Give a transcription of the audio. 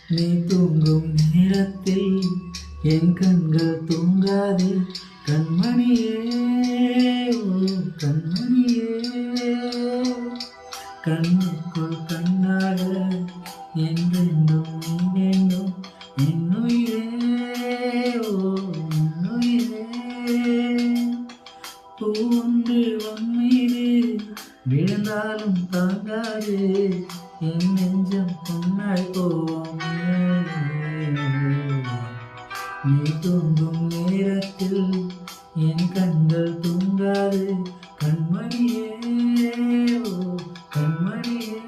நீ தூங்கும் நேரத்தில் என் கண்கள் தூங்காது கண்மணியே, ஓ கண்மணியே. கண்ணுக்குள் கண்ணாக என்றென்றும் நீ வேண்டும் என்னுயிரே, ஓ என்னுயிரே. பூண்டு மீது விழுந்தாலும் தாங்காது என் நெஞ்சம் பொன்னாய் போவோமே. நீ தூங்கும் நேரத்தில் என் கண்கள் தூங்காது கண்மணியே, ஓ கண்மணியே.